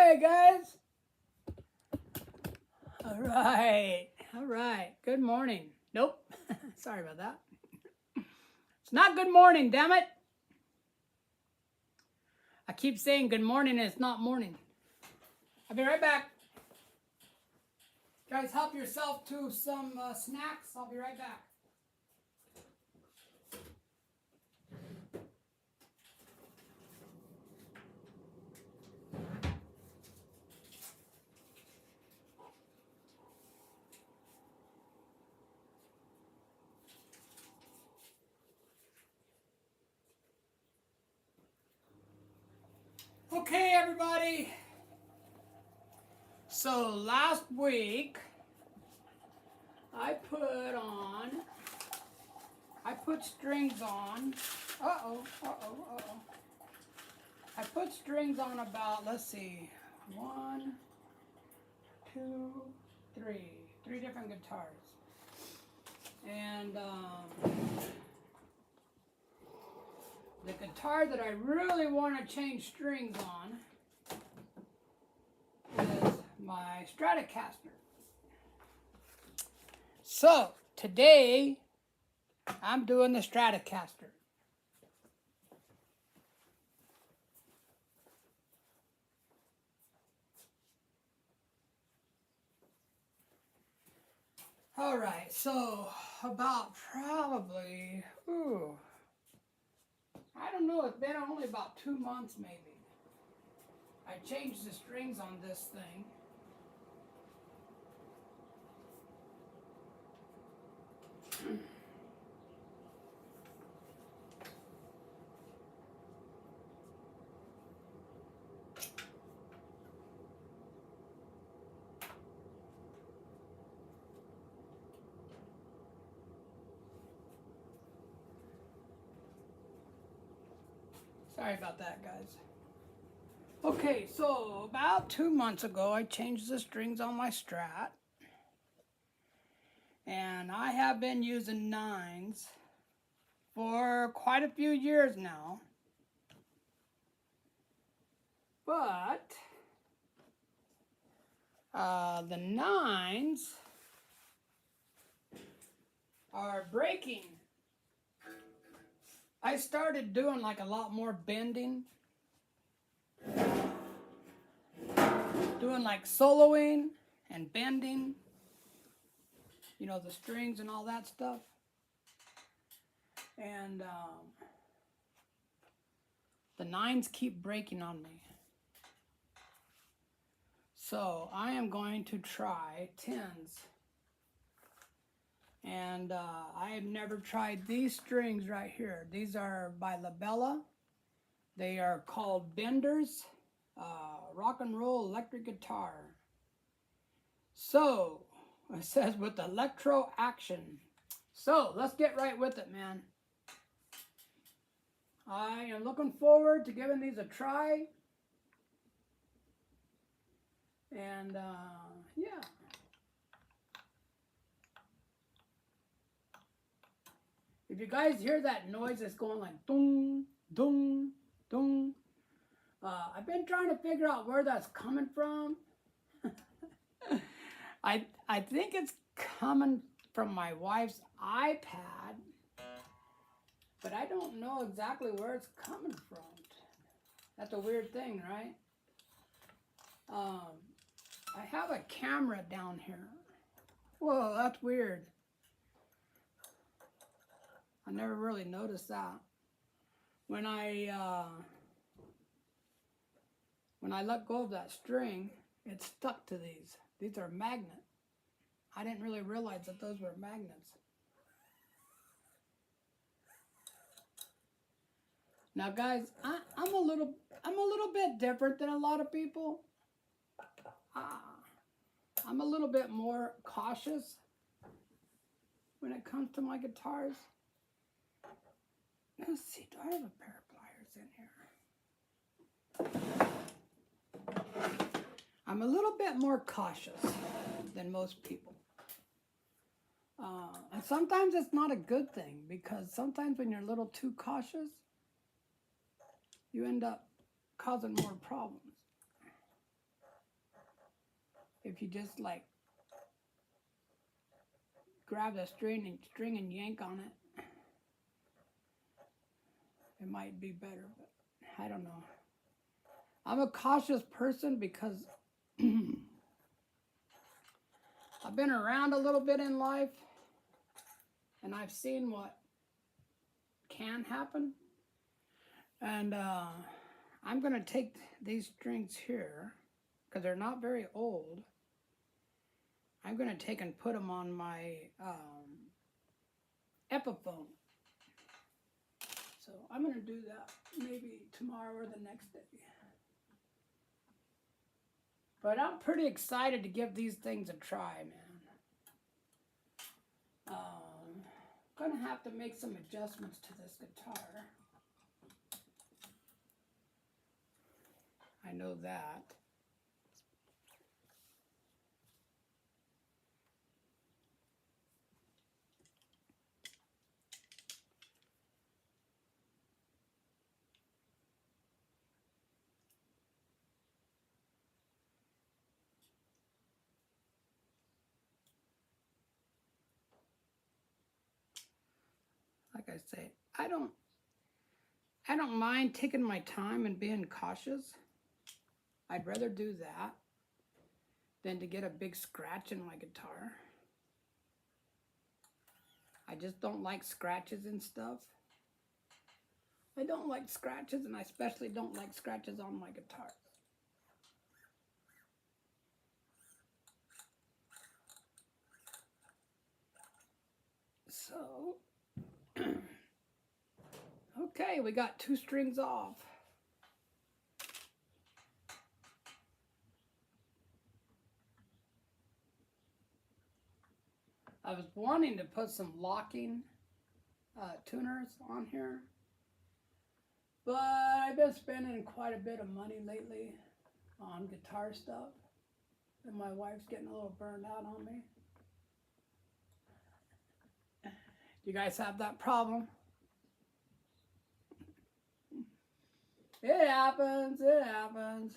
Hey guys. All right. Good morning. Nope. Sorry about that. It's not good morning, damn it. I keep saying good morning and it's not morning. I'll be right back. Guys, help yourself to some snacks. I'll be right back. Okay, everybody. So last week, I put strings on. I put strings on about, let's see, 1, 2, 3. 3 different guitars. And the guitar that I really want to change strings on is my Stratocaster. So today I'm doing the Stratocaster. All right, so about probably, I don't know, it's been only about 2 months maybe. I changed the strings on this thing. Sorry about that, guys. Okay, so about 2 months ago, I changed the strings on my Strat. And I have been using 9s for quite a few years now. But the 9s are breaking. I started doing like a lot more bending. Doing like soloing and bending. You know, the strings and all that stuff. And the 9s keep breaking on me. So I am going to try 10s. And I have never tried these strings right here. These are by Labella. They are called Benders, rock and roll electric guitar. So it says with electro action. So let's get right with it, man. I am looking forward to giving these a try. And yeah. If you guys hear that noise, it's going like dong, dong, dong. I've been trying to figure out where that's coming from. I think it's coming from my wife's iPad, but I don't know exactly where it's coming from. That's a weird thing, right? I have a camera down here. Whoa, that's weird. I never really noticed that. When I let go of that string, it stuck to these. These are magnet. I didn't really realize that those were magnets. Now, guys, I'm a little bit different than a lot of people. I'm a little bit more cautious when it comes to my guitars. Let's see, do I have a pair of pliers in here? I'm a little bit more cautious than most people. And sometimes it's not a good thing, because sometimes when you're a little too cautious, you end up causing more problems. if you just like grab the string and yank on it, it might be better, but I don't know. I'm a cautious person because I've been around a little bit in life and I've seen what can happen. And I'm going to take these strings here because they're not very old. I'm going to take and put them on my Epiphone. So I'm going to do that maybe tomorrow or the next day. But I'm pretty excited to give these things a try, man. Gonna have to make some adjustments to this guitar. I know that. Like I say, I don't mind taking my time and being cautious. I'd rather do that than to get a big scratch in my guitar. I just don't like scratches and stuff. I don't like scratches, and I especially don't like scratches on my guitar. So, okay, we got 2 strings off. I was wanting to put some locking tuners on here, but I've been spending quite a bit of money lately on guitar stuff, and my wife's getting a little burned out on me. You guys have that problem? It happens, it happens.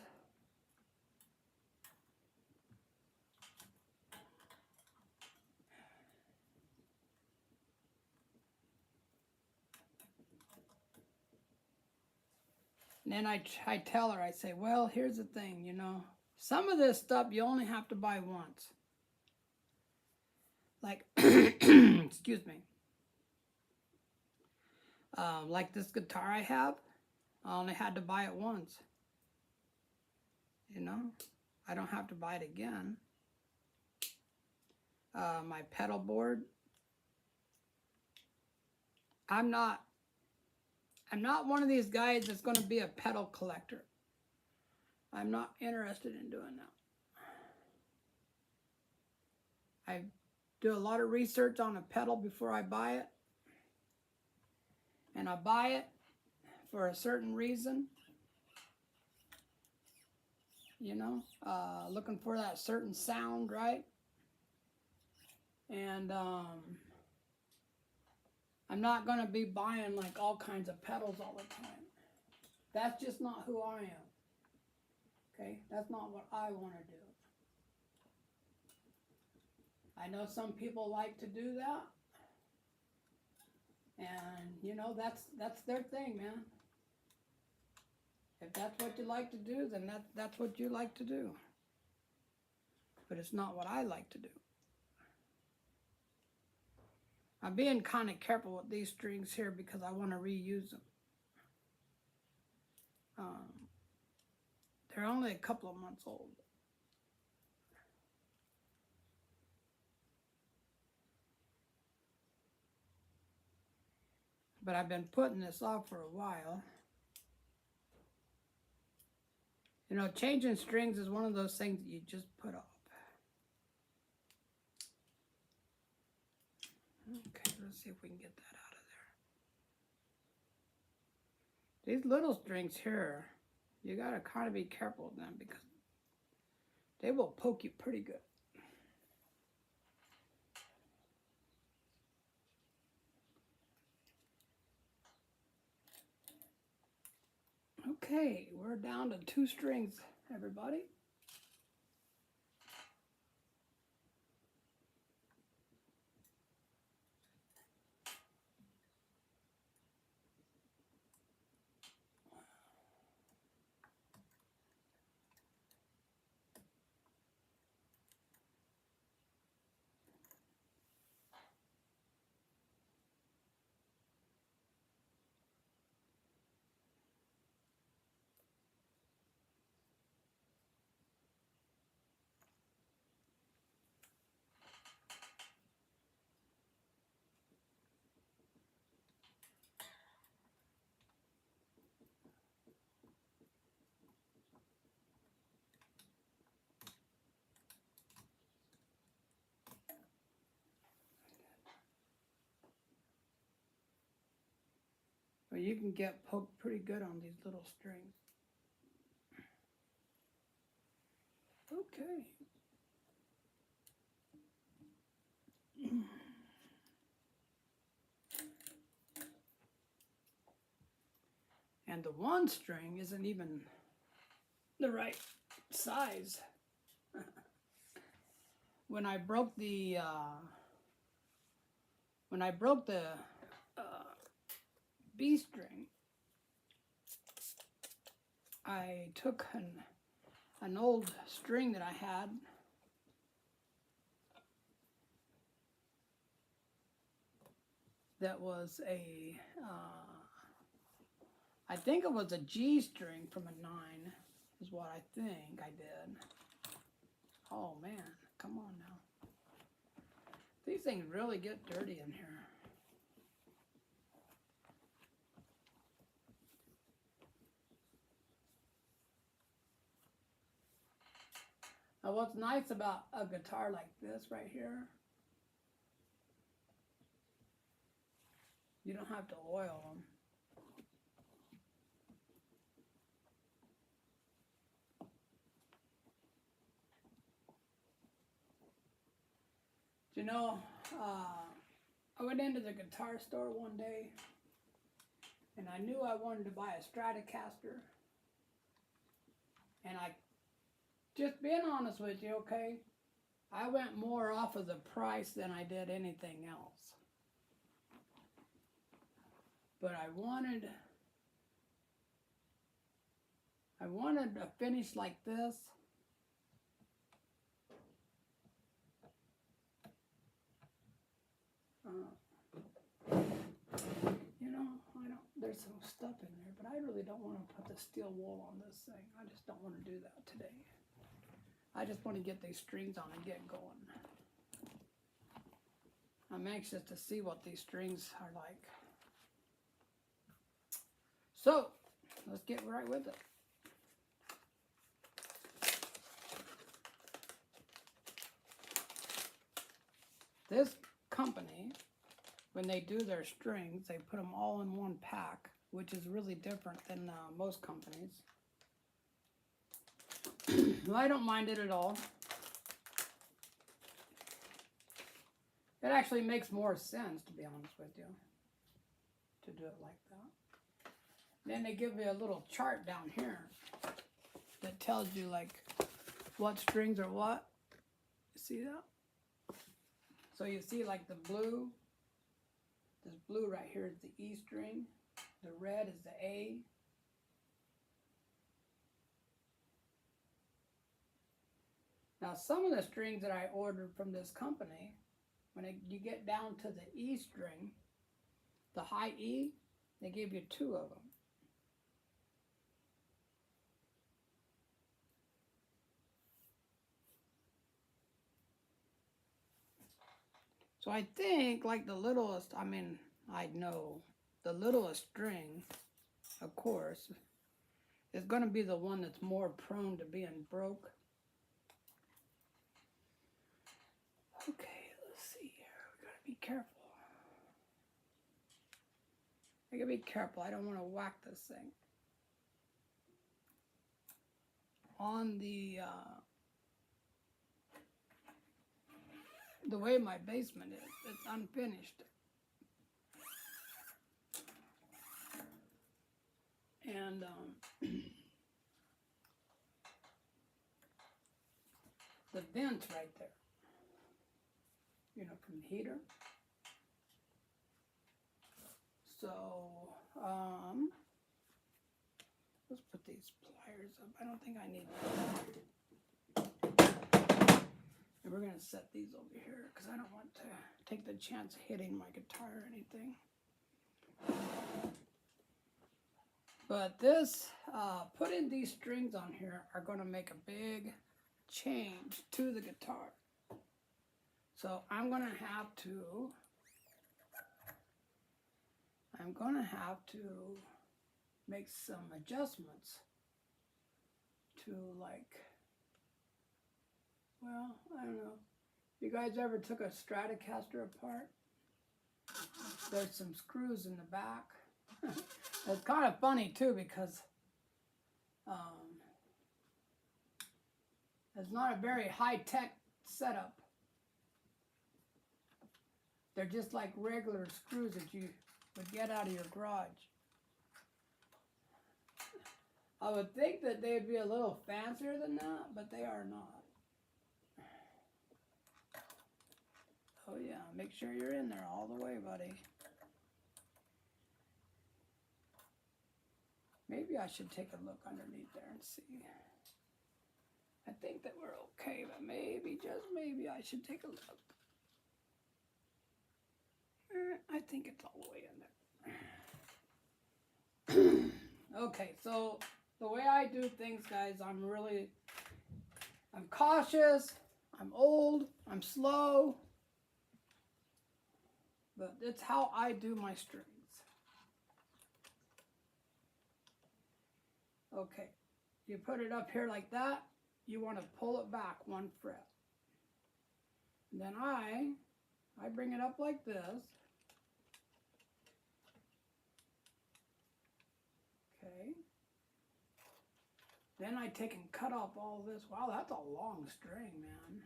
And then I tell her, I say, well, here's the thing, you know, some of this stuff you only have to buy once. Like, excuse me. Like this guitar I have, I only had to buy it once. You know, I don't have to buy it again. My pedal board, I'm not one of these guys that's going to be a pedal collector. I'm not interested in doing that. I do a lot of research on a pedal before I buy it. And I buy it for a certain reason. You know, looking for that certain sound, right? And I'm not going to be buying like all kinds of pedals all the time. That's just not who I am. Okay, that's not what I want to do. I know some people like to do that. And, you know, that's their thing, man. If that's what you like to do, then that's what you like to do. But it's not what I like to do. I'm being kind of careful with these strings here because I want to reuse them. They're only a couple of months old. But I've been putting this off for a while. You know, changing strings is one of those things that you just put off. Okay, let's see if we can get that out of there. These little strings here, you gotta kind of be careful with them because they will poke you pretty good. Okay, we're down to 2 strings, everybody. But you can get poked pretty good on these little strings. Okay. And the one string isn't even the right size. When I broke the B string, I took an old string that I had, that was a I think it was a G string from a 9, is what I think I did. Oh man, come on now. These things really get dirty in here. Now what's nice about a guitar like this right here, you don't have to oil them. You know, I went into the guitar store one day and I knew I wanted to buy a Stratocaster. And I, just being honest with you, okay, I went more off of the price than I did anything else. But I wanted a finish like this. You know, there's some stuff in there, but I really don't want to put the steel wool on this thing. I just don't want to do that today. I just want to get these strings on and get going. I'm anxious to see what these strings are like. So, let's get right with it. This company, when they do their strings, they put them all in one pack, which is really different than most companies. Well, I don't mind it at all. It actually makes more sense, to be honest with you, to do it like that. Then they give you a little chart down here that tells you like what strings are what. You see that? So you see like the blue, this blue right here is the E string, the red is the A. Now some of the strings that I ordered from this company, when you get down to the E string, the high E, they give you 2 of them. So I think like the littlest, I know the littlest string, of course, is going to be the one that's more prone to being broke. Okay, let's see here. We gotta be careful. I gotta be careful. I don't want to whack this thing. On the way my basement is, it's unfinished. And the vent's right there, you know, from the heater. So, let's put these pliers up. I don't think I need that. And we're gonna set these over here because I don't want to take the chance of hitting my guitar or anything. But this, putting these strings on here are gonna make a big change to the guitar. So I'm gonna have to make some adjustments to, like, well, I don't know. You guys ever took a Stratocaster apart? There's some screws in the back. It's kind of funny too because it's not a very high-tech setup. They're just like regular screws that you would get out of your garage. I would think that they'd be a little fancier than that, but they are not. Oh yeah, make sure you're in there all the way, buddy. Maybe I should take a look underneath there and see. I think that we're okay, but maybe, just maybe, I should take a look. I think it's all the way in there. Okay, so the way I do things, guys, I'm cautious, I'm old, I'm slow, but it's how I do my strings. Okay, you put it up here like that, you want to pull it back 1 fret. And then I bring it up like this. Okay. Then I take and cut off all this. Wow, that's a long string, man.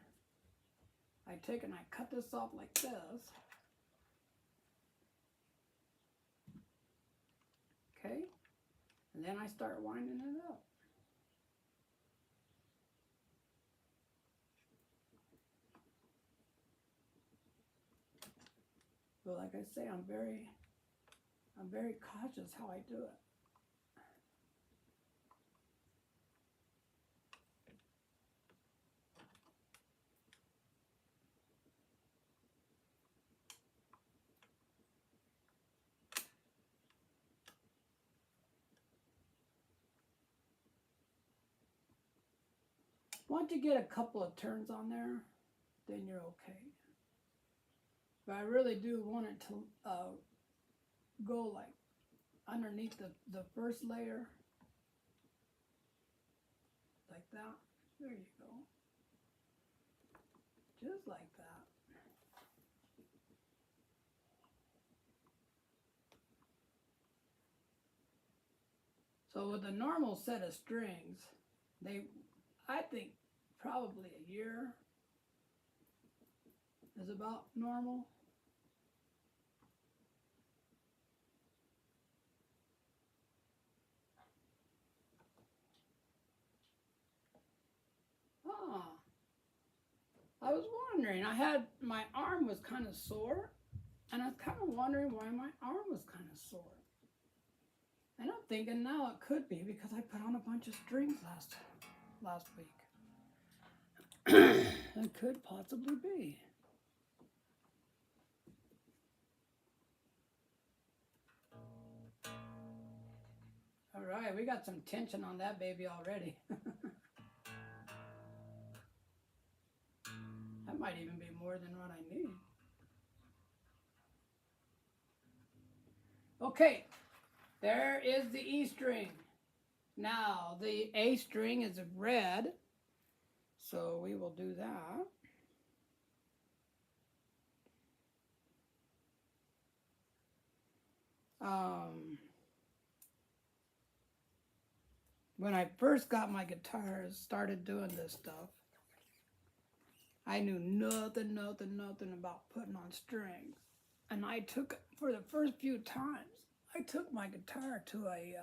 I take and I cut this off like this. Okay. And then I start winding it up. But like I say, I'm very cautious how I do it. Once you get a couple of turns on there, then you're okay. But I really do want it to go like underneath the first layer, like that. There you go. Just like that. So with a normal set of strings, I think probably a year is about normal. I was wondering, my arm was kind of sore, and I was kind of wondering why my arm was kind of sore. And I'm thinking now it could be because I put on a bunch of strings last week. It could possibly be. All right, we got some tension on that baby already. That might even be more than what I need. Okay, there is the E string. Now, the A string is red, so we will do that. When I first got my guitar, started doing this stuff, I knew nothing about putting on strings. And for the first few times, I took my guitar to a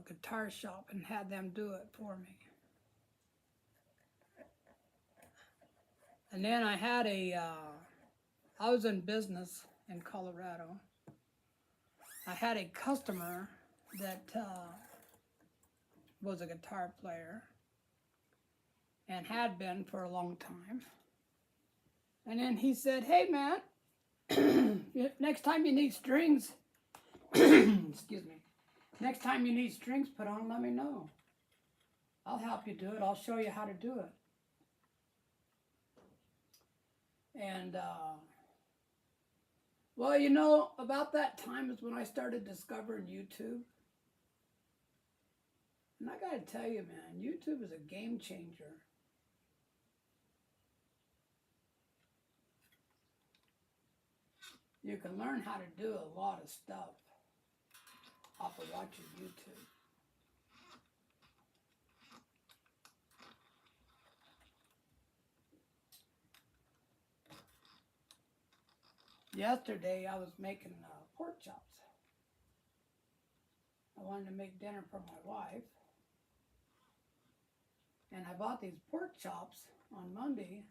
guitar shop and had them do it for me. And then I was in business in Colorado. I had a customer that was a guitar player and had been for a long time. And then he said, "Hey man, next time you need strings, excuse me, next time you need strings put on, let me know. I'll help you do it. I'll show you how to do it." And well, you know, about that time is when I started discovering YouTube. And I gotta tell you, man, YouTube is a game changer. You can learn how to do a lot of stuff off of watching YouTube. Yesterday I was making pork chops. I wanted to make dinner for my wife. And I bought these pork chops on Monday.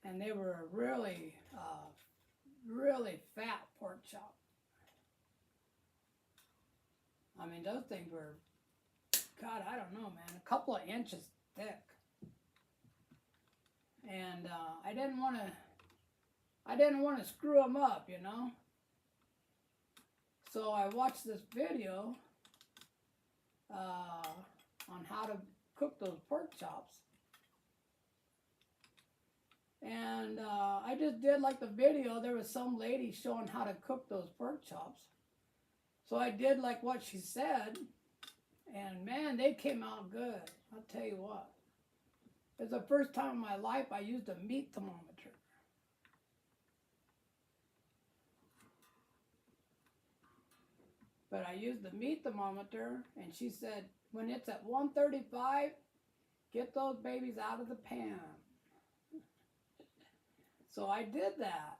And they were a really, really fat pork chop. I mean, those things were, God, I don't know, man, a couple of inches thick. And I didn't want to screw them up, you know. So I watched this video on how to cook those pork chops. And I just did like the video. There was some lady showing how to cook those pork chops. So I did like what she said. And man, they came out good. I'll tell you what. It's the first time in my life I used a meat thermometer. But I used the meat thermometer, and she said, when it's at 135, get those babies out of the pan. So I did that.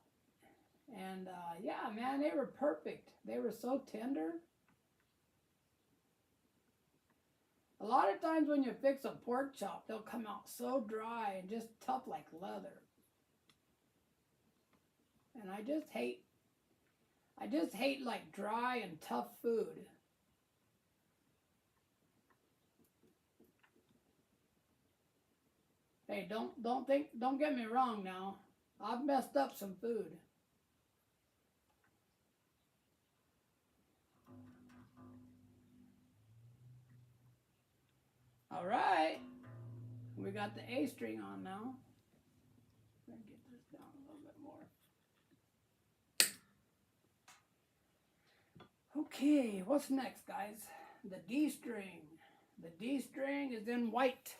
And yeah, man, they were perfect. They were so tender. A lot of times when you fix a pork chop, they'll come out so dry and just tough like leather. And I just hate like dry and tough food. Hey, don't get me wrong now. I've messed up some food. All right. We got the A string on now. Let me get this down a little bit more. Okay, what's next, guys? The D string. The D string is in white.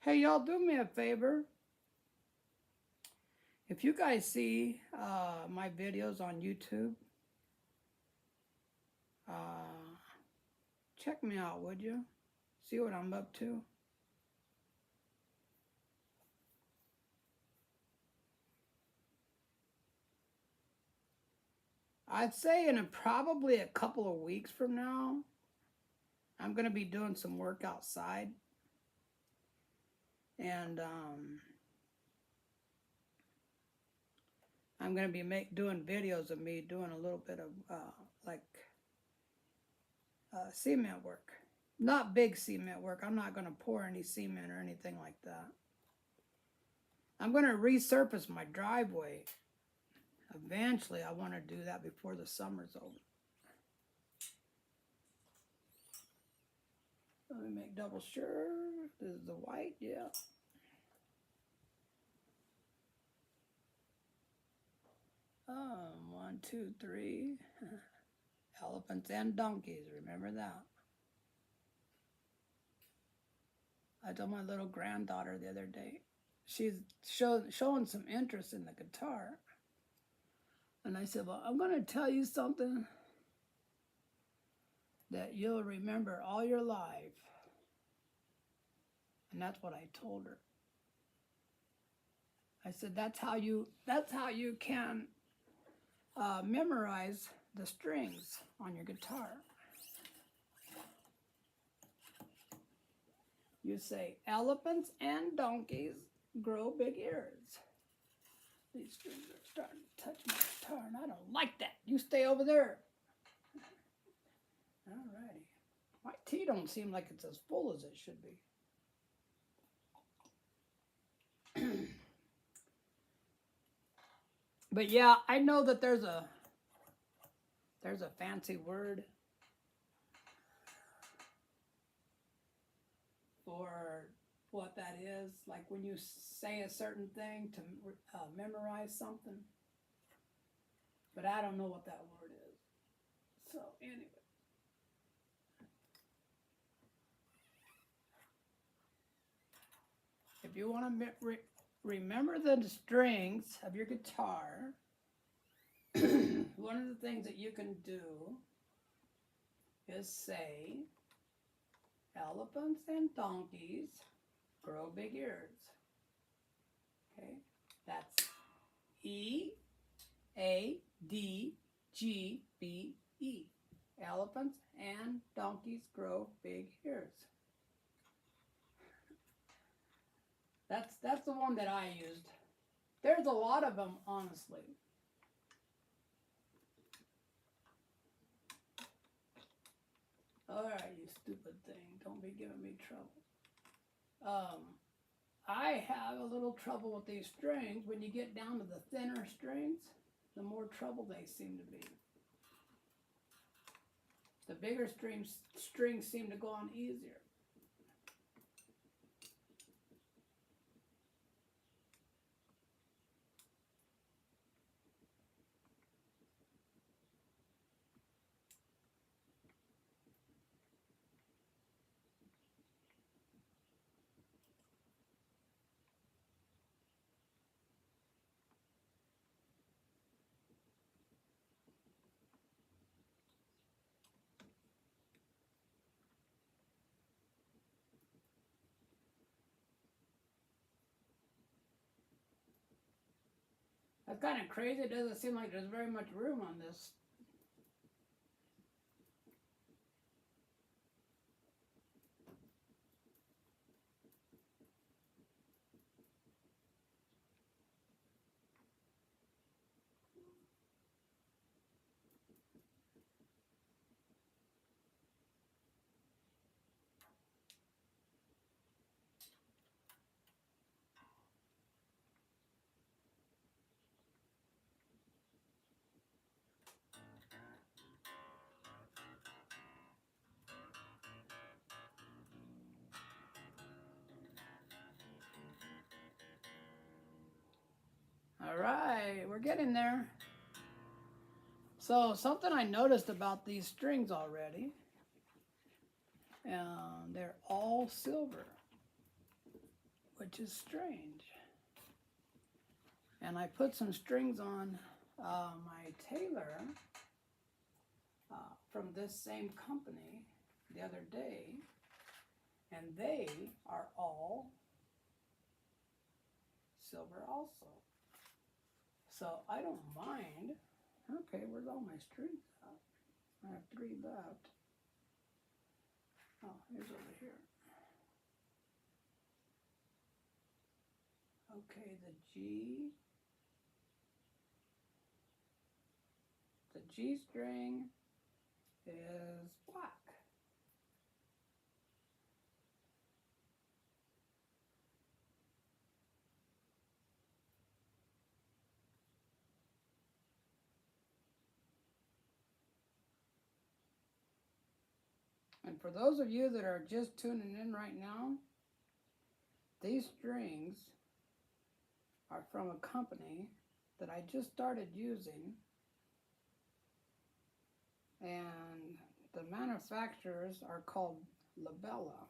Hey, y'all, do me a favor. If you guys see my videos on YouTube, check me out, would you? See what I'm up to. I'd say in probably a couple of weeks from now, I'm going to be doing some work outside. And I'm going to be doing videos of me doing a little bit of cement work. Not big cement work. I'm not going to pour any cement or anything like that. I'm going to resurface my driveway. Eventually, I want to do that before the summer's over. Let me make double sure. This is the white, yeah. One, two, three. Elephants and donkeys, remember that. I told my little granddaughter the other day, she's showing some interest in the guitar. And I said, well, I'm going to tell you something that you'll remember all your life. And that's what I told her. I said, that's how you can memorize the strings on your guitar. You say, elephants and donkeys grow big ears. These strings are starting to touch my guitar, and I don't like that. You stay over there. Alrighty. My tea don't seem like it's as full as it should be. But yeah, I know that there's a fancy word for what that is, like when you say a certain thing to memorize something. But I don't know what that word is. So anyway. if you want to remember the strings of your guitar, one of the things that you can do is say, elephants and donkeys grow big ears. Okay, that's E, A, D, G, B, E. Elephants and donkeys grow big ears. That's the one that I used. There's a lot of them, honestly. All right, you stupid thing. Don't be giving me trouble. I have a little trouble with these strings. When you get down to the thinner strings, the more trouble they seem to be. The bigger strings seem to go on easier. That's kind of crazy. It doesn't seem like there's very much room on this. All right, we're getting there. So something I noticed about these strings already, they're all silver, which is strange. And I put some strings on my Taylor from this same company the other day, and they are all silver also. So I don't mind. Okay, where's all my strings at? I have 3 left. Oh, here's over here. Okay, the G string is black. And for those of you that are just tuning in right now, these strings are from a company that I just started using, and the manufacturers are called Labella.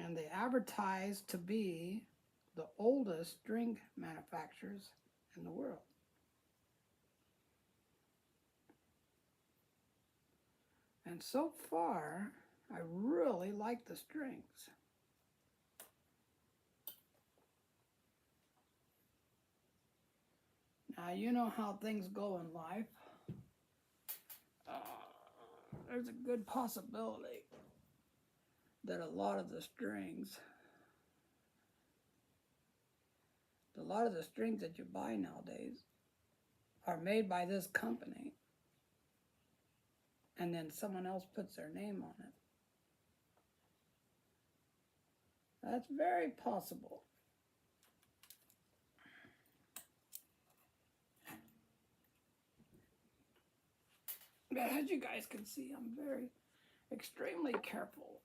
And they advertise to be the oldest string manufacturers in the world. And so far, I really like the strings. Now, you know how things go in life. There's a good possibility that a lot of the strings that you buy nowadays are made by this company, and then someone else puts their name on it. That's very possible. But as you guys can see, I'm very extremely careful.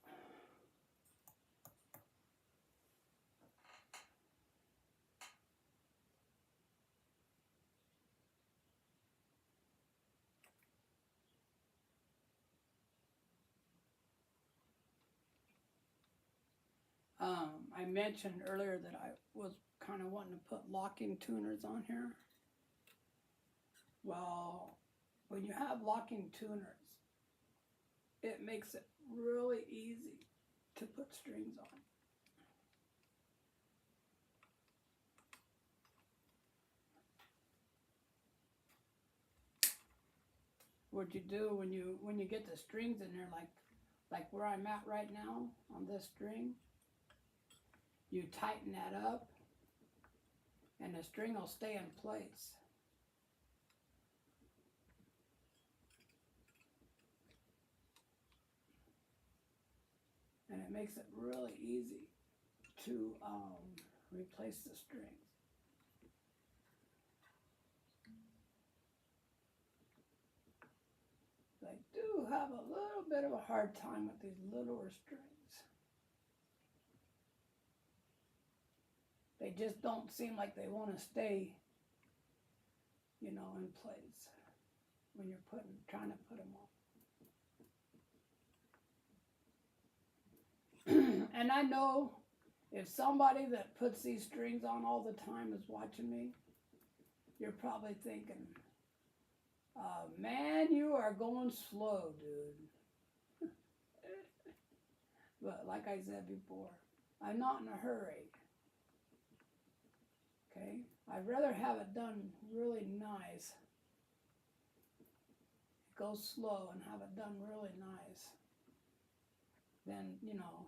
I mentioned earlier that I was kind of wanting to put locking tuners on here. Well, when you have locking tuners, it makes it really easy to put strings on. What you do when you get the strings in there, like where I'm at right now on this string, you tighten that up and the string will stay in place. And it makes it really easy to replace the strings. I do have a little bit of a hard time with these littler strings. They just don't seem like they want to stay, you know, in place when you're trying to put them on. And I know if somebody that puts these strings on all the time is watching me, you're probably thinking, man, you are going slow, dude. But like I said before, I'm not in a hurry. Okay? I'd rather have it done really nice. Go slow and have it done really nice than, you know,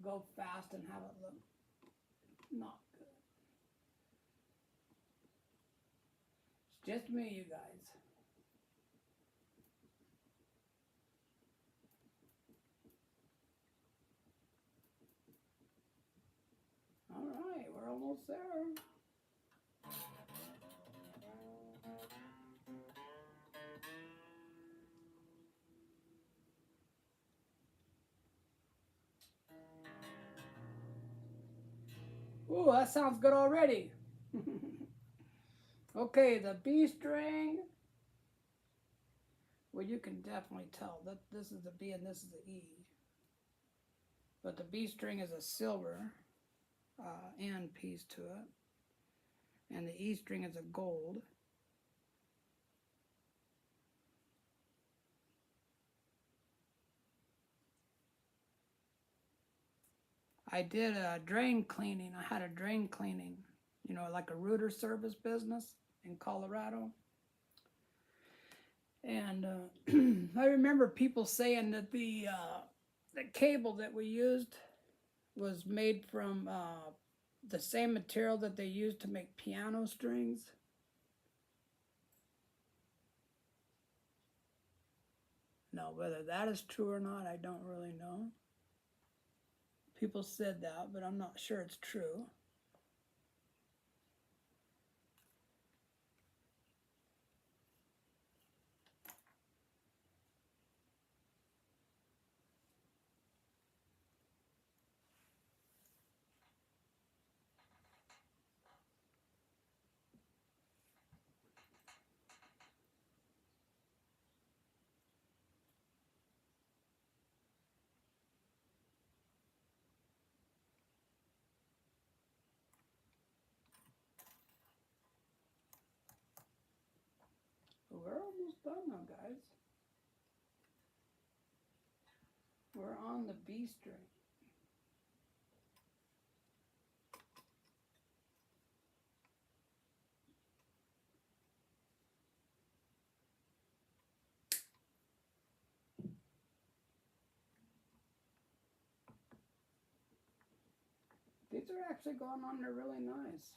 go fast and have it look not good. It's just me, you guys. All right, we're almost there. Ooh, that sounds good already. Okay, the B string. Well, you can definitely tell that this is the B and this is the E. But the B string is a silver and piece to it. And the E string is a gold. I did a drain cleaning. I had a drain cleaning, you know, like a rooter service business in Colorado. And I remember people saying that the cable that we used was made from the same material that they used to make piano strings. Now, whether that is true or not, I don't really know. People said that, but I'm not sure it's true. But we're almost done now, guys. We're on the B string. These are actually going on there really nice.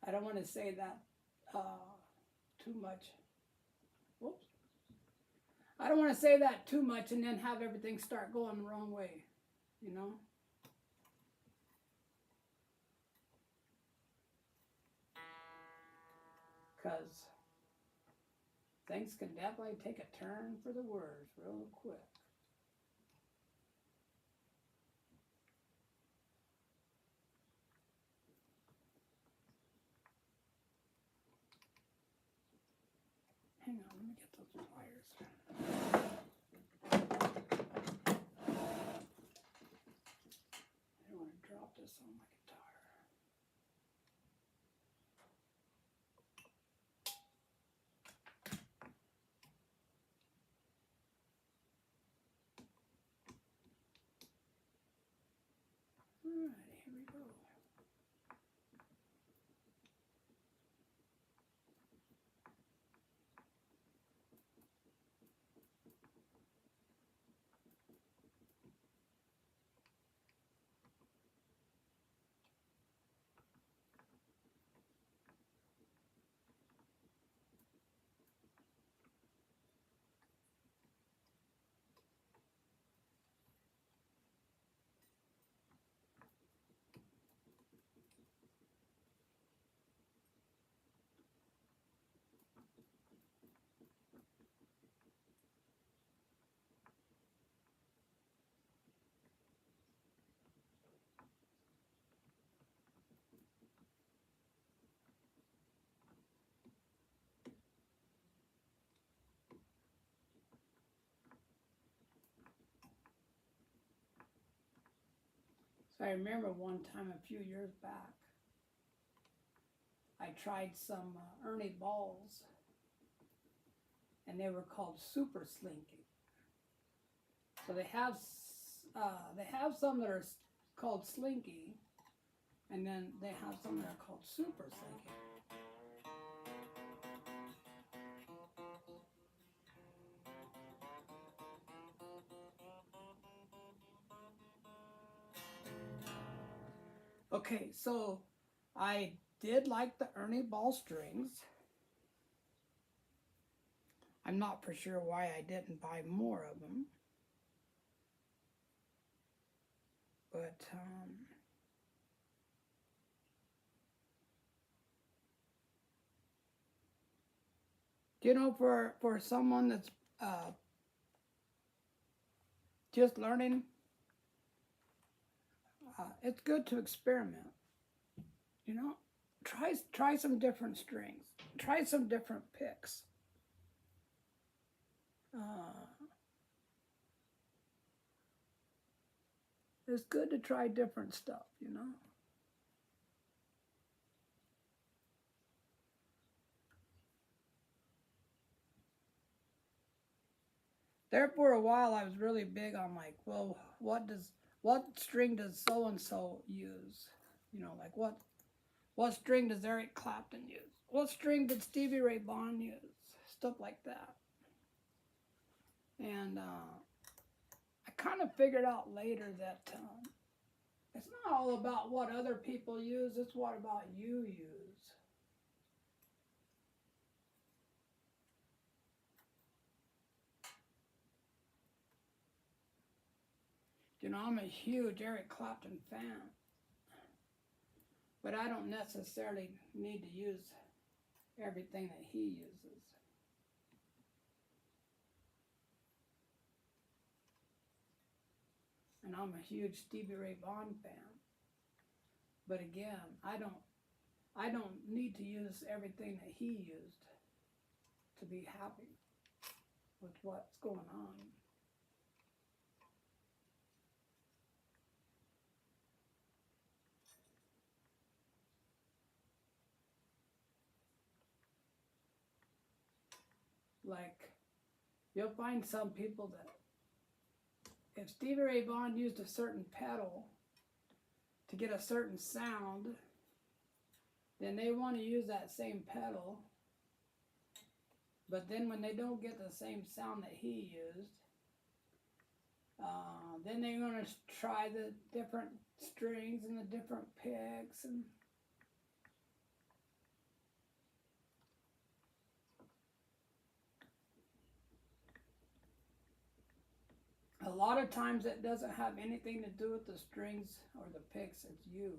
I don't want to say that too much. Whoops. I don't want to say that too much and then have everything start going the wrong way, you know? Because things can definitely take a turn for the worse real quick. Hang on, let me get those pliers. I don't want to drop this on my guitar. Alright, here we go. So I remember one time a few years back, I tried some Ernie balls, and they were called Super Slinky. So they have some that are called Slinky, and then they have some that are called Super Slinky. Okay, so I did like the Ernie ball strings. I'm not for sure why I didn't buy more of them. But, you know, for someone that's just learning, it's good to experiment. You know, try some different strings. Try some different picks. It's good to try different stuff, you know. There for a while I was really big on like, well, what string does so and so use? You know, like what string does Eric Clapton use? What string did Stevie Ray Vaughan use? Stuff like that. And I kind of figured out later that it's not all about what other people use, it's what about you use. You know, I'm a huge Eric Clapton fan, but I don't necessarily need to use everything that he uses. And I'm a huge Stevie Ray Vaughan fan. But again, I don't need to use everything that he used to be happy with what's going on. Like, you'll find some people that if Stevie Ray Vaughan used a certain pedal to get a certain sound, then they want to use that same pedal. But then when they don't get the same sound that he used, then they're going to try the different strings and the different picks. And a lot of times it doesn't have anything to do with the strings or the picks, it's you.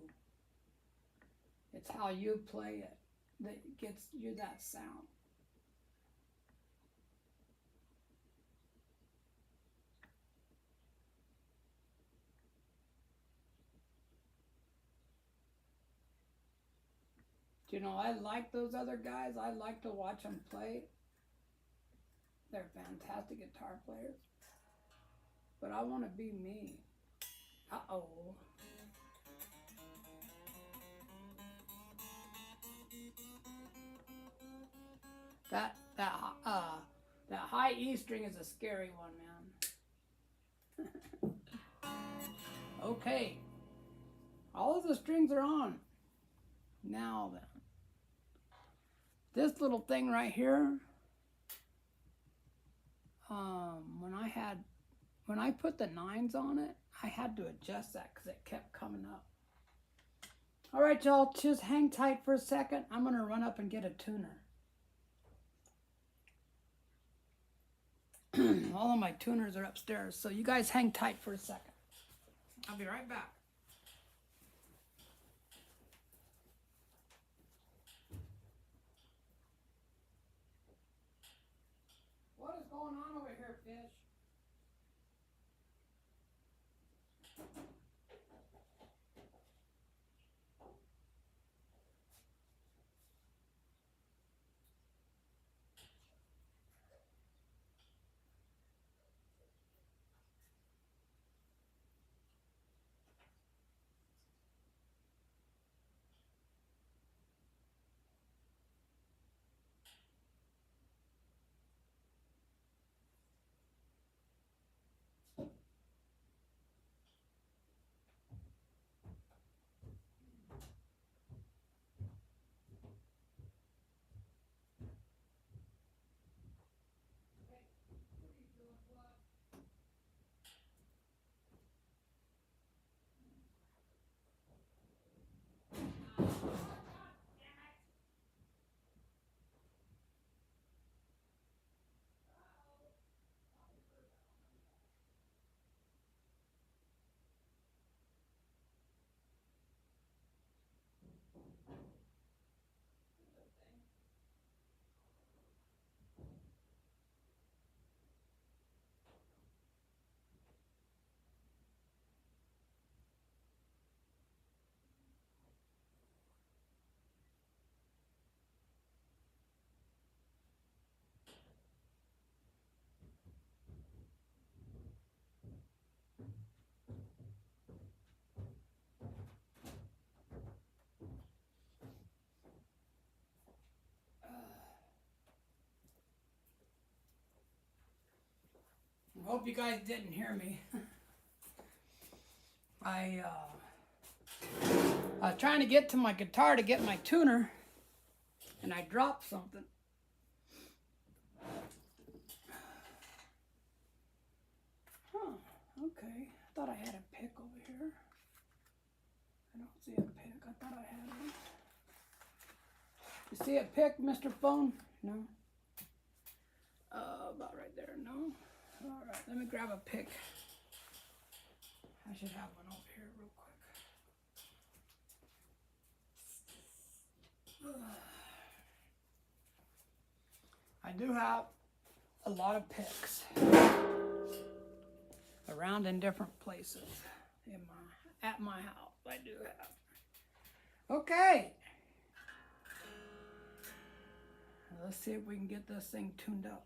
It's how you play it that gets you that sound. You know, I like those other guys. I like to watch them play. They're fantastic guitar players. But I want to be me. Uh-oh. That that uh that high E string is a scary one, man. Okay. All of the strings are on. Now then. This little thing right here, when I put the nines on it, I had to adjust that because it kept coming up. All right, y'all, just hang tight for a second. I'm gonna run up and get a tuner. All of my tuners are upstairs, so you guys hang tight for a second. I'll be right back. What is going on over here, fish? I hope you guys didn't hear me. I was trying to get to my guitar to get my tuner, and I dropped something. Huh, okay. I thought I had a pick over here. I don't see a pick. I thought I had one. You see a pick, Mr. Phone? No? About right there. No? All right, let me grab a pick. I should have one over here real quick. I do have a lot of picks around in different places at my house. I do have. Okay. Let's see if we can get this thing tuned up.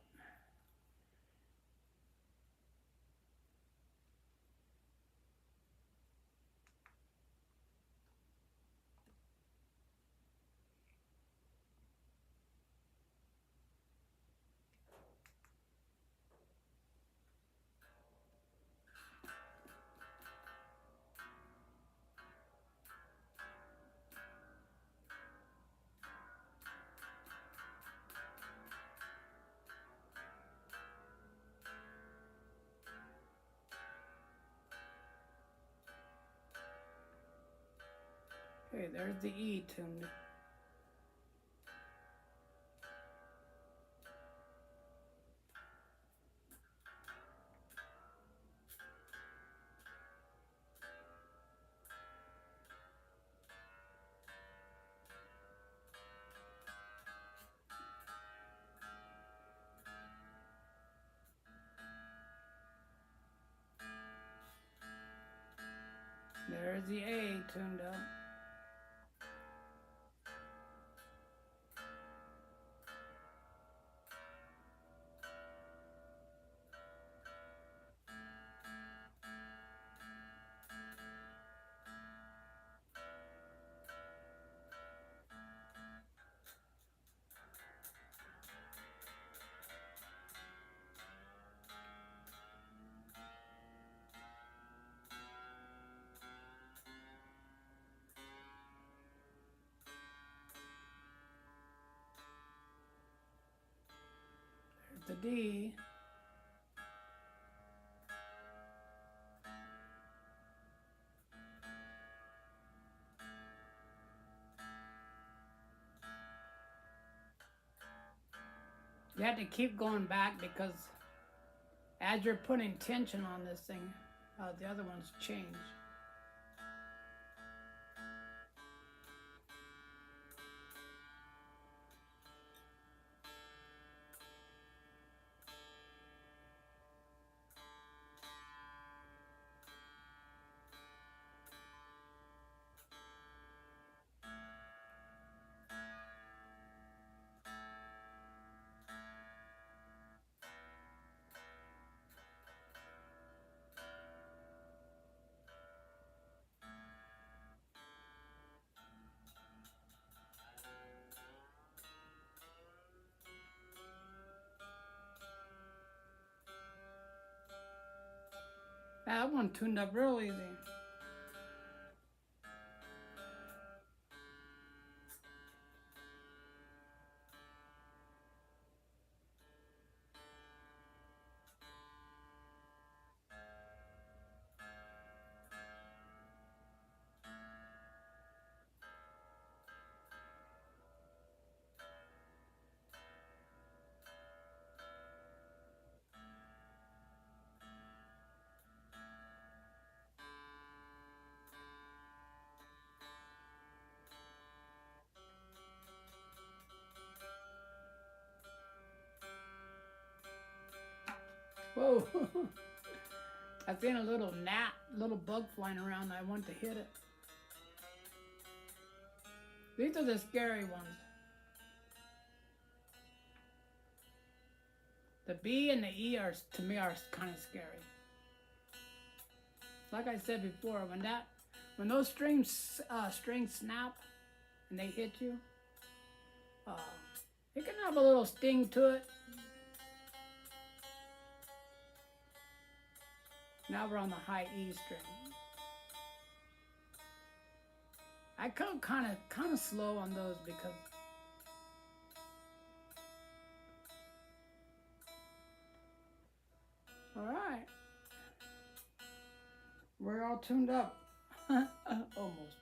Okay, there's the E tuned. There's the A tuned up. D. You have to keep going back because as you're putting tension on this thing, the other ones change. That one tuned up real easy. Whoa. I seen a little gnat, little bug flying around. I want to hit it. These are the scary ones. The B and the E are, to me, are kind of scary. Like I said before, when those strings snap and they hit you, it can have a little sting to it. Now we're on the high E string. I go kind of slow on those because all right, we're all tuned up. Almost.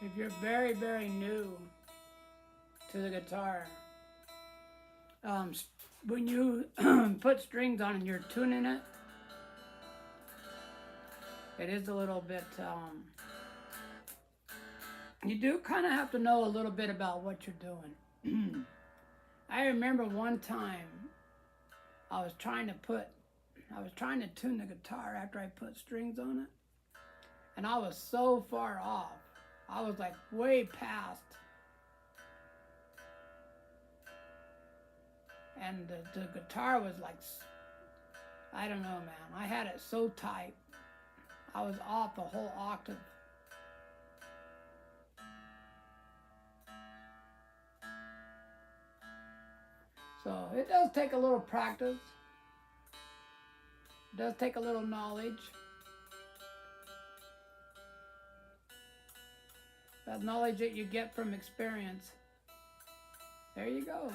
If you're very, very new to the guitar, when you put strings on and you're tuning it, it is a little bit, you do kind of have to know a little bit about what you're doing. I remember one time I was trying to tune the guitar after I put strings on it, and I was so far off. I was like way past. And the guitar was like, I don't know, man. I had it so tight. I was off a whole octave. So it does take a little practice. It does take a little knowledge. That knowledge that you get from experience. There you go.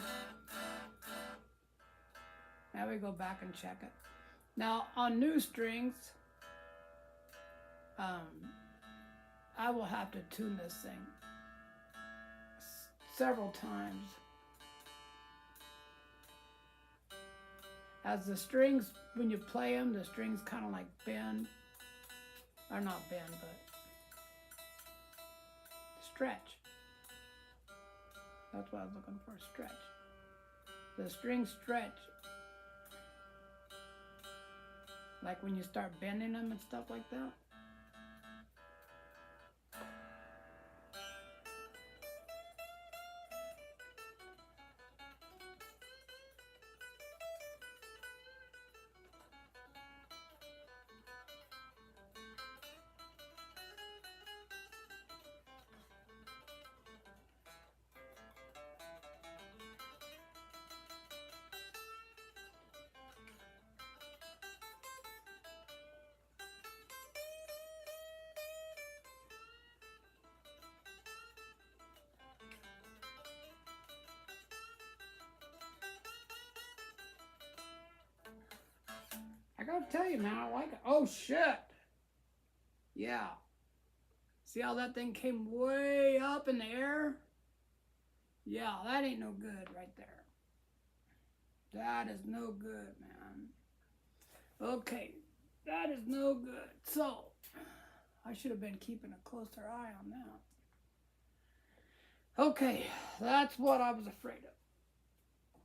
Now we go back and check it. Now on new strings, I will have to tune this thing several times. As the strings, when you play them, the strings kind of like bend, or not bend, but stretch. That's what I was looking for, stretch. The strings stretch. Like when you start bending them and stuff like that. I gotta tell you, man, I like it. Oh, shit. Yeah. See how that thing came way up in the air? Yeah, that ain't no good right there. That is no good, man. Okay, that is no good. So, I should have been keeping a closer eye on that. Okay, that's what I was afraid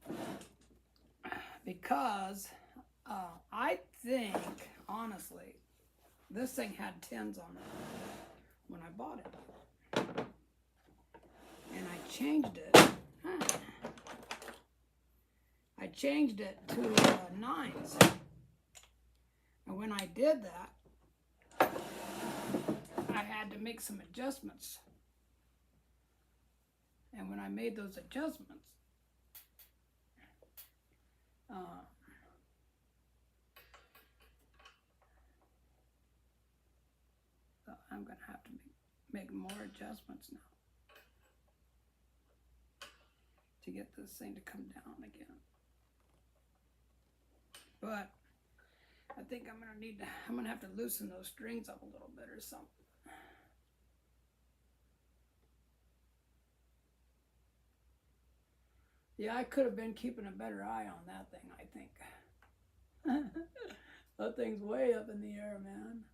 of. Because I think, honestly, this thing had 10s on it when I bought it. And I changed it. I changed it to 9s. And when I did that, I had to make some adjustments. And when I made those adjustments, so I'm going to have to make more adjustments now to get this thing to come down again. But I think I'm going to have to loosen those strings up a little bit or something. Yeah, I could have been keeping a better eye on that thing, I think. That thing's way up in the air, man.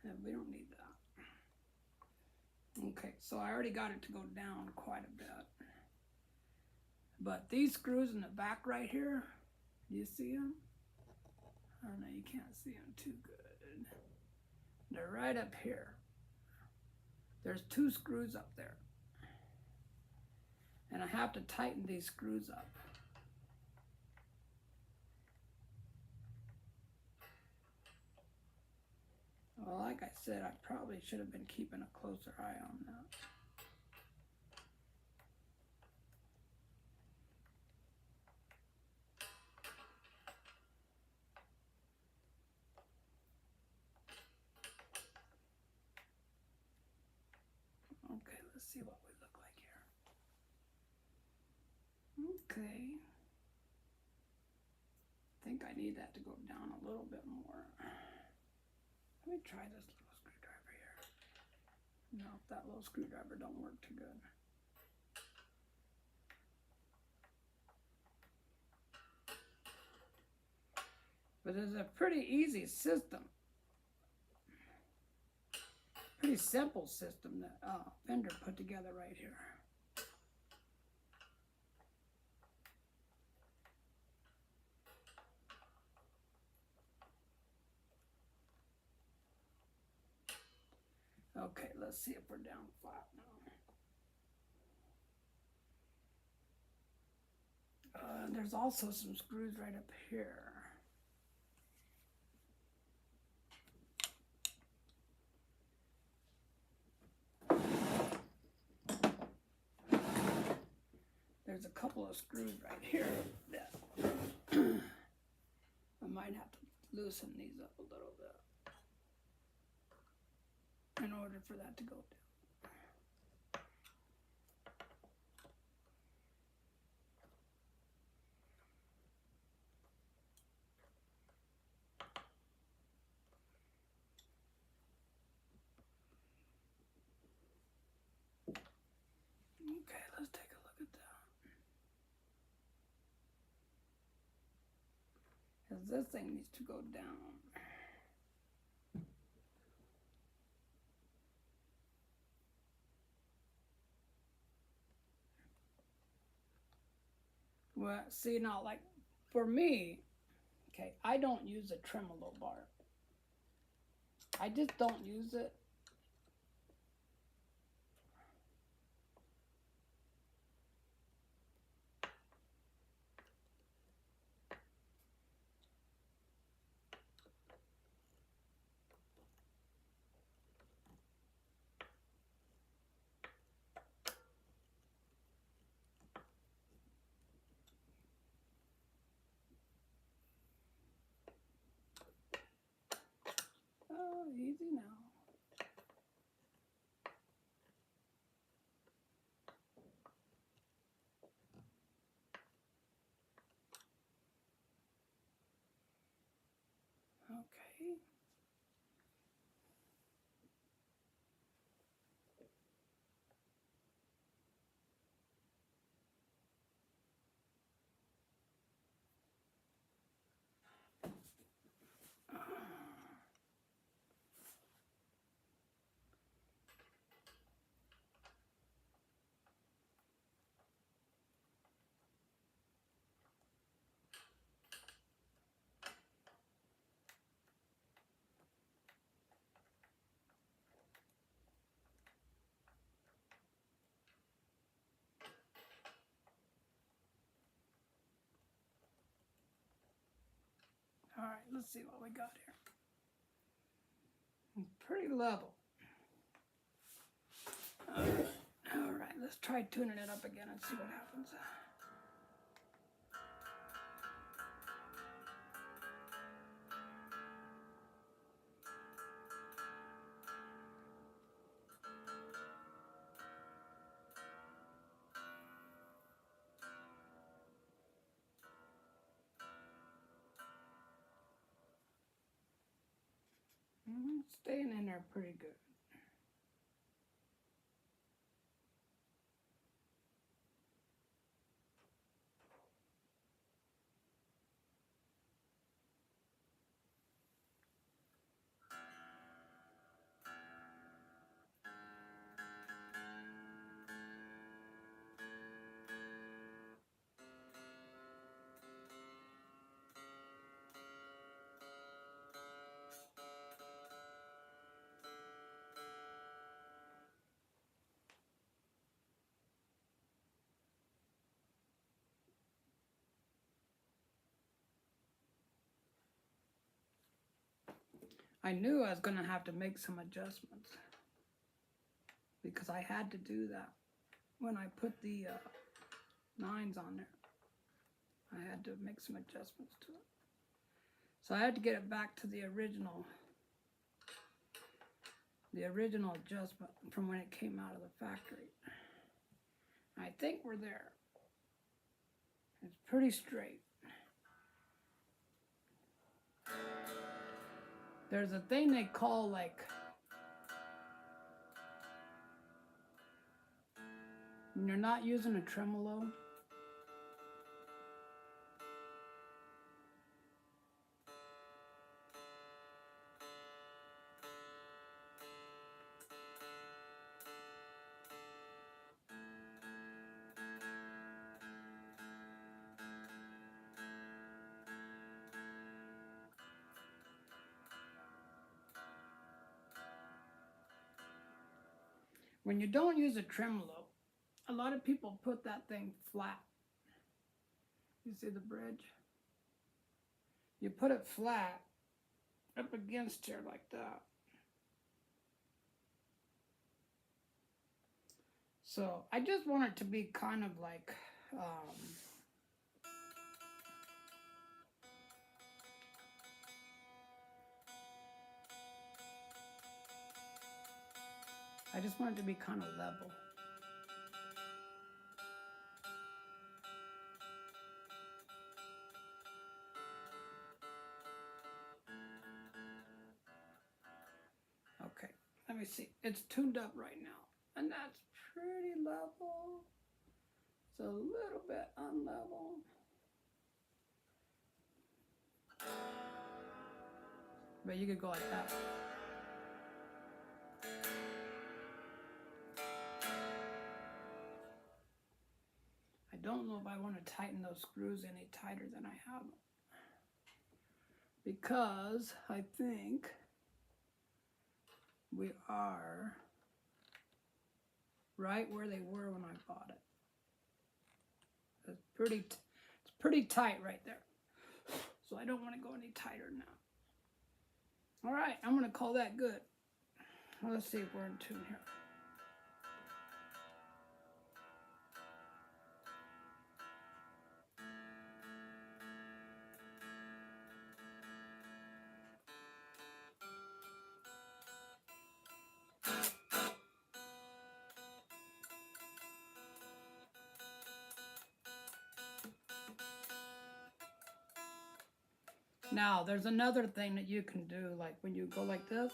And we don't need that. Okay, so I already got it to go down quite a bit. But these screws in the back right here, do you see them? I don't know, you can't see them too good. They're right up here. There's 2 screws up there. And I have to tighten these screws up. Well, like I said, I probably should have been keeping a closer eye on that. Okay, let's see what we look like here. Okay. I think I need that to go down a little bit more. Let me try this little screwdriver here. No, that little screwdriver don't work too good. But it's a pretty easy system. Pretty simple system that Fender put together right here. Okay, let's see if we're down flat now. There's also some screws right up here. There's a couple of screws right here that I might have to loosen these up a little bit in order for that to go down. because this thing needs to go down. Well, see now, like for me, okay, I don't use a tremolo bar. I just don't use it. Oh, easy now. Okay. All right, let's see what we got here. Pretty level. All right, let's try tuning it up again and see what happens. Staying in there pretty good. I knew I was going to have to make some adjustments because I had to do that when I put the 9s on there. I had to make some adjustments to it. So I had to get it back to the original adjustment from when it came out of the factory. I think we're there. It's pretty straight. There's a thing they call like when you're not using a tremolo. When you don't use a tremolo, a lot of people put that thing flat. You see the bridge? You put it flat up against here like that. So I just want it to be kind of like I just want it to be kind of level. Okay, let me see. It's tuned up right now, and that's pretty level. It's a little bit unlevel. But you could go like that. I don't know if I want to tighten those screws any tighter than I have them. Because I think we are right where they were when I bought it. It's pretty tight right there. So I don't want to go any tighter now. All right, I'm going to call that good. Let's see if we're in tune here. Now, there's another thing that you can do, like when you go like this.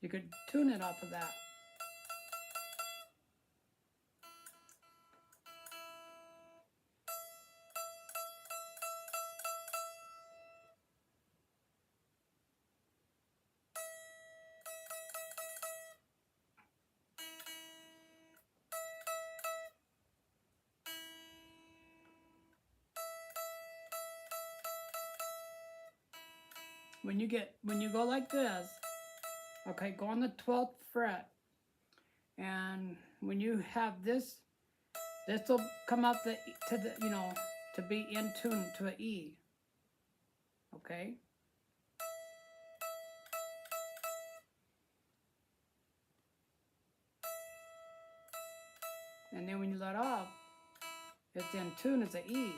You could tune it off of that. When you go like this, okay, go on the 12th fret, and when you have this will come up to be in tune to an E, okay? And then when you let off, it's in tune as an E.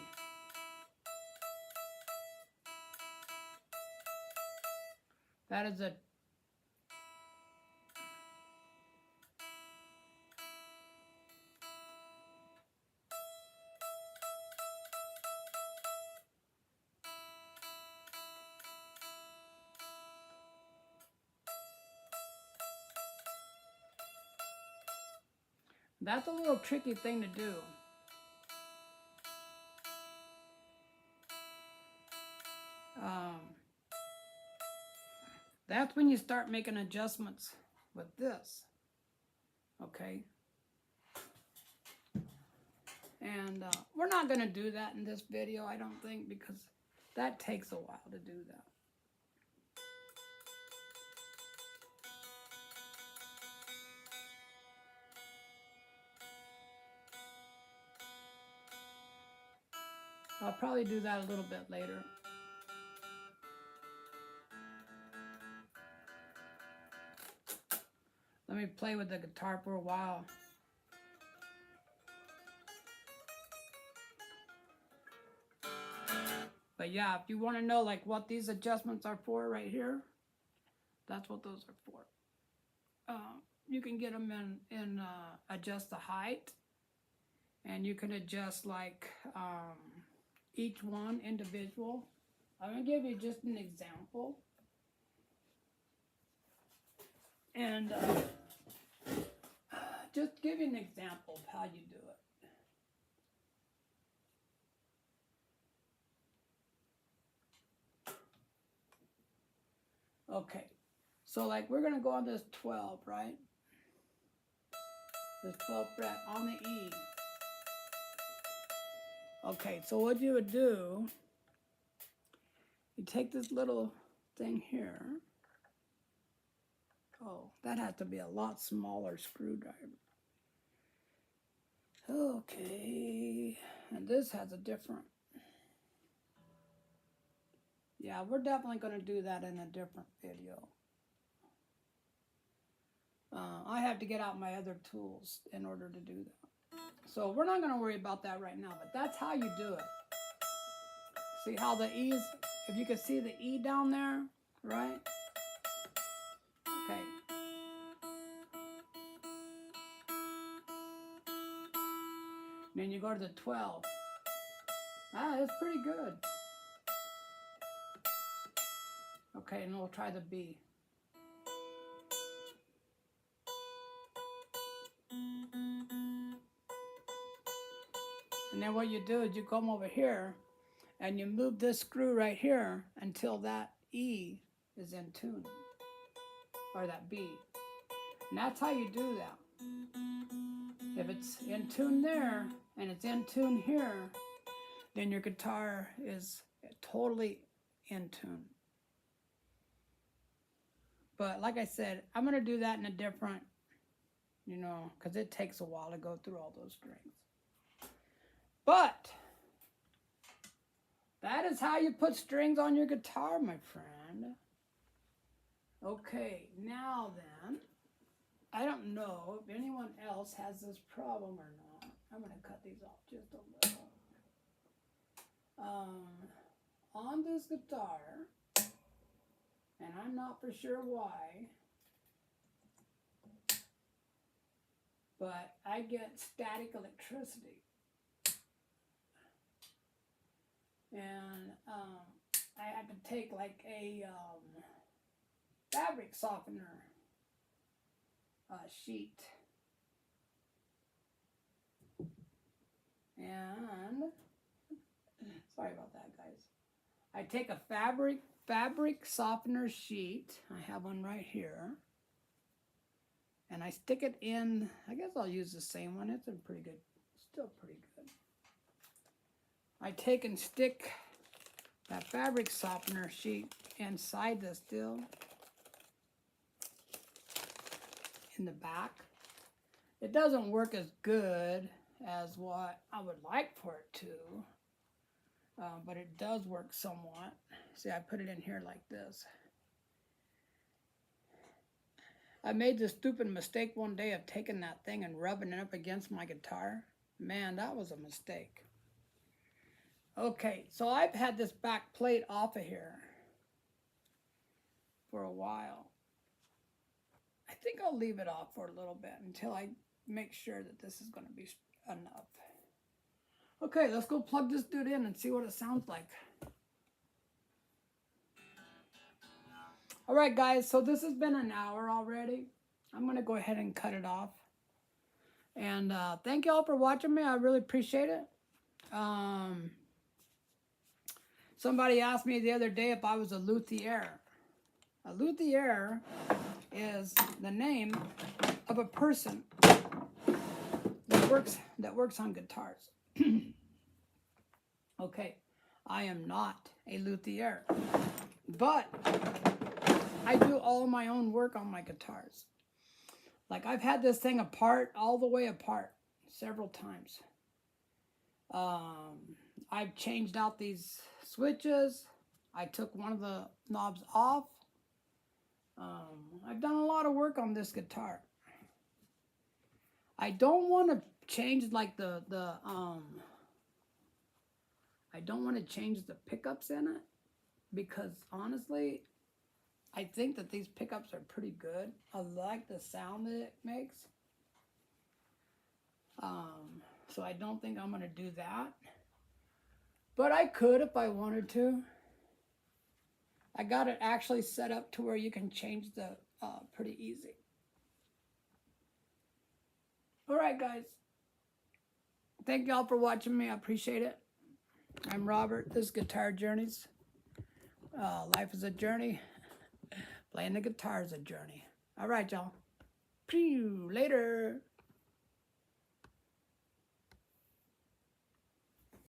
That is a that's a little tricky thing to do. That's when you start making adjustments with this, okay? And we're not going to do that in this video, I don't think, because that takes a while to do that. I'll probably do that a little bit later. Let me play with the guitar for a while. But yeah, if you want to know like what these adjustments are for right here, that's what those are for. You can get them in adjust the height, and you can adjust like each one individual. I'm going to give you just an example. And just give you an example of how you do it. Okay, so like we're going to go on this 12, right? This 12th fret on the E. Okay, so what you would do, you take this little thing here. Oh, that has to be a lot smaller screwdriver. Okay, and this has a different. Yeah, we're definitely going to do that in a different video. I have to get out my other tools in order to do that. So we're not going to worry about that right now, but that's how you do it. See how the E's, if you can see the E down there, right? Okay. Then you go to the 12. Ah, that's pretty good. Okay, and we'll try the B. what you do is you come over here and you move this screw right here until that E is in tune, or that B. And that's how you do that. If it's in tune there and it's in tune here, then your guitar is totally in tune. But like I said, I'm going to do that in a different, because it takes a while to go through all those strings. But that is how you put strings on your guitar, my friend. Okay, now then, I don't know if anyone else has this problem or not. I'm going to cut these off just a little. On this guitar, and I'm not for sure why, but I get static electricity. And I had to take like a fabric softener sheet. And sorry about that, guys. I take a fabric softener sheet. I have one right here. And I stick it in, I guess I'll use the same one. It's still pretty good. I take and stick that fabric softener sheet inside the still in the back. It doesn't work as good as what I would like for it to, but it does work somewhat. See, I put it in here like this. I made the stupid mistake one day of taking that thing and rubbing it up against my guitar. Man, that was a mistake. Okay, so I've had this back plate off of here for a while. I think I'll leave it off for a little bit until I make sure that this is going to be enough. Okay, let's go plug this dude in and see what it sounds like. All right, guys, so this has been an hour already. I'm going to go ahead and cut it off. And thank you all for watching me. I really appreciate it. Somebody asked me the other day if I was a luthier. A luthier is the name of a person that works on guitars. Okay, I am not a luthier, but I do all my own work on my guitars. Like, I've had this thing apart, all the way apart, several times. I've changed out these switches. I took one of the knobs off. I've done a lot of work on this guitar. I don't want to change like I don't want to change the pickups in it, because honestly, I think that these pickups are pretty good. I like the sound that it makes. So I don't think I'm going to do that. But I could if I wanted to. I got it actually set up to where you can change the pretty easy. All right, guys. Thank y'all for watching me. I appreciate it. I'm Robert. This is Guitar Journeys. Life is a journey. Playing the guitar is a journey. All right, y'all. Later.